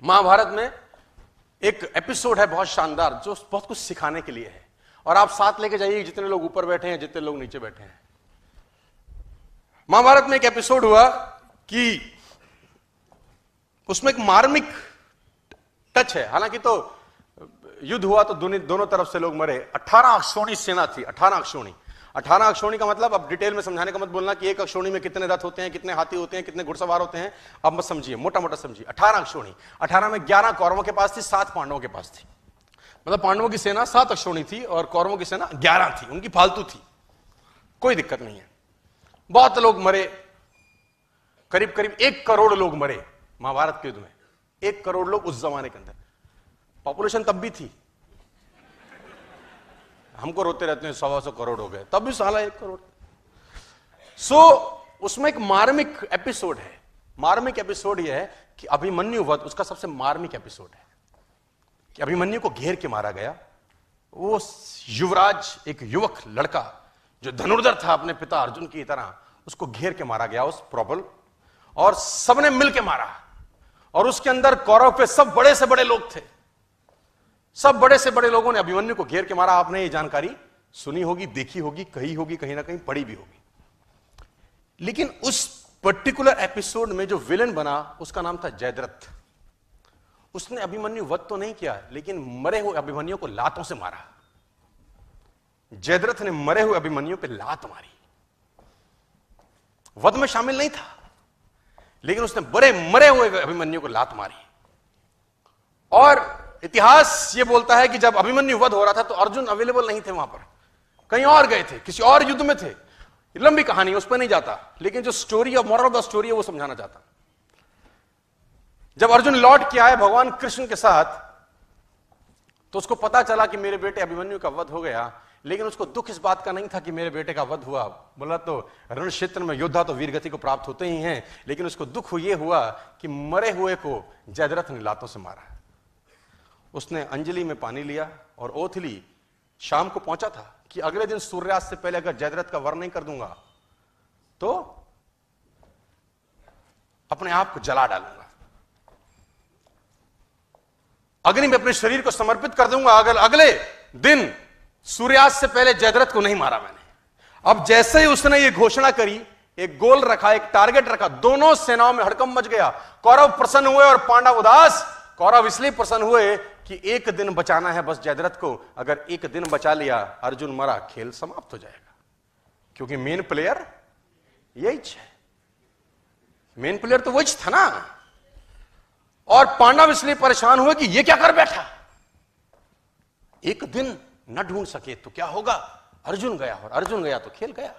महाभारत में एक एपिसोड है बहुत शानदार जो बहुत कुछ सिखाने के लिए है, और आप साथ लेके जाइए जितने लोग ऊपर बैठे हैं, जितने लोग नीचे बैठे हैं। महाभारत में एक एपिसोड हुआ कि उसमें एक मार्मिक टच है। हालांकि तो युद्ध हुआ तो दोनों तरफ से लोग मरे। 18 अक्षौणी सेना थी। 18 अक्षौणी। 18 अक्षौणी का मतलब, अब डिटेल में समझाने का मत बोलना कि एक अक्षौणी में कितने रथ होते हैं, कितने हाथी होते हैं, कितने घुड़सवार होते हैं, अब मत समझिए, मोटा मोटा समझिए। 18 अक्षौणी। 18 में 11 कौरवों के पास थी, 7 पांडवों के पास थी। मतलब पांडवों की सेना 7 अक्षौणी थी और कौरवों की सेना 11 थी। उनकी फालतू थी, कोई दिक्कत नहीं है। बहुत लोग मरे, करीब करीब 1 करोड़ लोग मरे महाभारत के युद्ध में। 1 करोड़ लोग उस जमाने के अंदर। पॉपुलेशन तब भी थी, हमको रोते रहते हैं 100 करोड़ हो गए, तब भी साला 1 करोड़। सो उसमें एक मार्मिक एपिसोड है। मार्मिक एपिसोड यह है कि अभिमन्यु वध उसका सबसे मार्मिक एपिसोड है कि अभिमन्यु को घेर के मारा गया। वो युवराज, एक युवक लड़का जो धनुर्धर था अपने पिता अर्जुन की तरह, उसको घेर के मारा गया उस प्रबल, और सबने मिलके मारा। और उसके अंदर कौरव पे सब बड़े से बड़े लोग थे। सब बड़े से बड़े लोगों ने अभिमन्यु को घेर के मारा। आपने ये जानकारी सुनी होगी, देखी होगी, कही होगी, कहीं ना कहीं पढ़ी भी होगी। लेकिन उस पर्टिकुलर एपिसोड में जो विलेन बना उसका नाम था जयद्रथ। उसने अभिमन्यु वध तो नहीं किया, लेकिन मरे हुए अभिमन्यु को लातों से मारा। जयद्रथ ने मरे हुए अभिमन्यु पे लात मारी। वध में शामिल नहीं था, लेकिन उसने मरे हुए अभिमन्यु को लात मारी। और इतिहास यह बोलता है कि जब अभिमन्यु वध हो रहा था तो अर्जुन अवेलेबल नहीं थे, वहां पर कहीं और गए थे, किसी और युद्ध में थे। लंबी कहानी, उस पर नहीं जाता, लेकिन जो story of moral of the story है वो समझाना चाहता। जब अर्जुन लौट के आए भगवान कृष्ण के साथ, तो उसको पता चला कि मेरे बेटे अभिमन्यु का वध हो गया। लेकिन उसको दुख इस बात का नहीं था कि मेरे बेटे का वध हुआ। बोला तो रण क्षेत्र में योद्धा तो वीरगति को प्राप्त होते ही हैं, लेकिन उसको दुख यह हुआ कि मरे हुए को जयद्रथ ने लातों से मारा। उसने अंजलि में पानी लिया और ओथ ली। शाम को पहुंचा था कि अगले दिन सूर्यास्त से पहले अगर जयद्रथ का वर्ण नहीं कर दूंगा तो अपने आप को जला डालूंगा, अग्नि में अपने शरीर को समर्पित कर दूंगा अगर अगले दिन सूर्यास्त से पहले जयद्रथ को नहीं मारा मैंने। अब जैसे ही उसने ये घोषणा करी, एक गोल रखा, एक टारगेट रखा, दोनों सेनाओं में हड़कंप मच गया। कौरव प्रसन्न हुए और पांडव उदास। कौरव इसलिए प्रसन्न हुए कि एक दिन बचाना है बस जयद्रथ को। अगर एक दिन बचा लिया, अर्जुन मरा, खेल समाप्त हो जाएगा, क्योंकि मेन प्लेयर यही है। मेन प्लेयर तो वही था ना। और पांडव इसलिए परेशान हुए कि ये क्या कर बैठा, एक दिन न ढूंढ सके तो क्या होगा। अर्जुन गया, और अर्जुन गया तो खेल गया।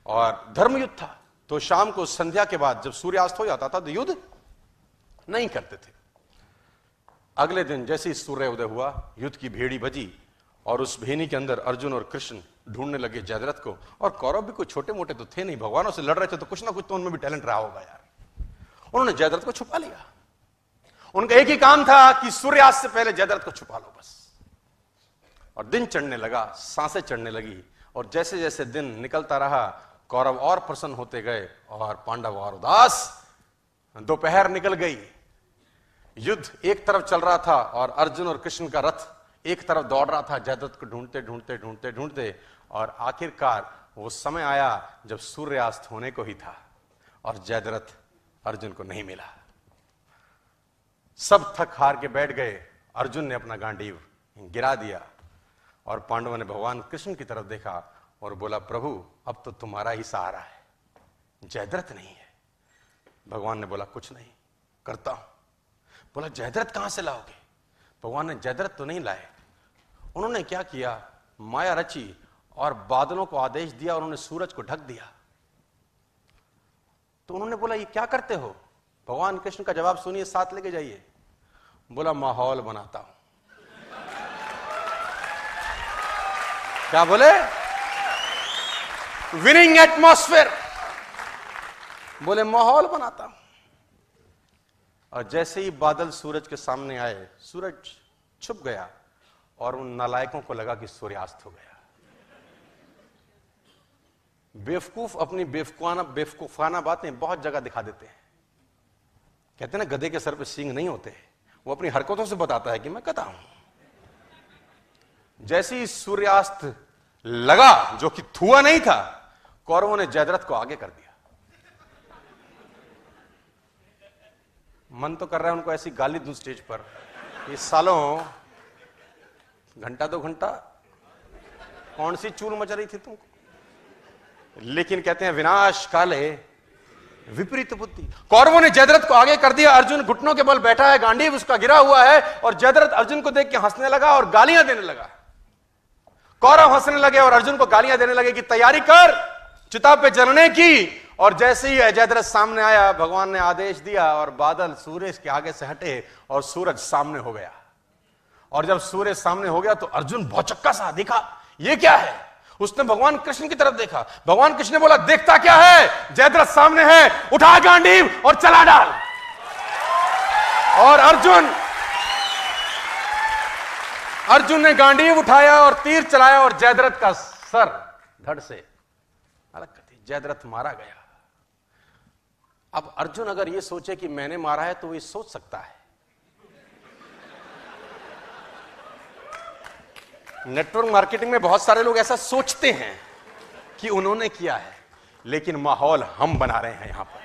और धर्मयुद्ध था, तो शाम को संध्या के बाद जब सूर्यास्त हो जाता था तो युद्ध नहीं करते थे। अगले दिन जैसे ही सूर्य उदय हुआ, युद्ध की भेड़ी बजी, और उस भेनी के अंदर अर्जुन और कृष्ण ढूंढने लगे जयद्रथ को। और कौरव भी कोई छोटे मोटे तो थे नहीं, भगवानों से लड़ रहे थे, तो कुछ ना कुछ तो उनमें भी टैलेंट रहा होगा यार। उन्होंने जयद्रथ को छुपा लिया। उनका एक ही काम था कि सूर्यास्त से पहले जयद्रथ को छुपा लो बस। और दिन चढ़ने लगा, सांसें चढ़ने लगी, और जैसे जैसे दिन निकलता रहा कौरव और प्रसन्न होते गए और पांडव और उदास। दोपहर निकल गई, युद्ध एक तरफ चल रहा था और अर्जुन और कृष्ण का रथ एक तरफ दौड़ रहा था जयद्रथ को ढूंढते ढूंढते ढूंढते ढूंढते। और आखिरकार वो समय आया जब सूर्यास्त होने को ही था और जयद्रथ अर्जुन को नहीं मिला। सब थक हार के बैठ गए। अर्जुन ने अपना गांडीव गिरा दिया और पांडवों ने भगवान कृष्ण की तरफ देखा और बोला, प्रभु अब तो तुम्हारा ही सहारा है, जयद्रथ नहीं है। भगवान ने बोला, कुछ नहीं, करता हूं। बोला, जयद्रथ कहां से लाओगे। भगवान ने जयद्रथ तो नहीं लाए। उन्होंने क्या किया, माया रची और बादलों को आदेश दिया, उन्होंने सूरज को ढक दिया। तो उन्होंने बोला, ये क्या करते हो। भगवान कृष्ण का जवाब सुनिए, साथ लेके जाइए। बोला, माहौल बनाता हूं। क्या बोले, विनिंग एटमॉस्फेयर। बोले, माहौल बनाता हूं। और जैसे ही बादल सूरज के सामने आए, सूरज छुप गया और उन नालायकों को लगा कि सूर्यास्त हो गया। बेवकूफ अपनी बेवकूफाना बातें बहुत जगह दिखा देते हैं। कहते हैं ना गधे के सर पे सींग नहीं होते, वो अपनी हरकतों से बताता है कि मैं गधा हूं। जैसे ही सूर्यास्त लगा, जो कि थुआ नहीं था, कौरवों ने जयद्रथ को आगे कर दिया। मन तो कर रहा है उनको ऐसी गाली दूं स्टेज पर, इस सालों घंटा 2 घंटा कौन सी चूल मच रही थी तुमको। लेकिन कहते हैं विनाश काले विपरीत बुद्धि। कौरवों ने जयद्रथ को आगे कर दिया। अर्जुन घुटनों के बल बैठा है, गांडीव उसका गिरा हुआ है, और जयद्रथ अर्जुन को देख के हंसने लगा और गालियां देने लगा। कौरव हंसने लगे और अर्जुन को गालियां देने लगे कि तैयारी कर चिता पे जलने की। और जैसे ही जयद्रथ सामने आया, भगवान ने आदेश दिया और बादल सूरज के आगे से हटे और सूरज सामने हो गया। और जब सूरज सामने हो गया तो अर्जुन भौचक्का सा देखा, ये क्या है। उसने भगवान कृष्ण की तरफ देखा। भगवान कृष्ण ने बोला, देखता क्या है, जयद्रथ सामने है, उठा गांडीव और चला डाल। और अर्जुन ने गांडीव उठाया और तीर चलाया और जयद्रथ का सर धड़ से अलग कर दिया। जयद्रथ मारा गया। अब अर्जुन अगर ये सोचे कि मैंने मारा है तो वो सोच सकता है। नेटवर्क मार्केटिंग में बहुत सारे लोग ऐसा सोचते हैं कि उन्होंने किया है, लेकिन माहौल हम बना रहे हैं यहां पर।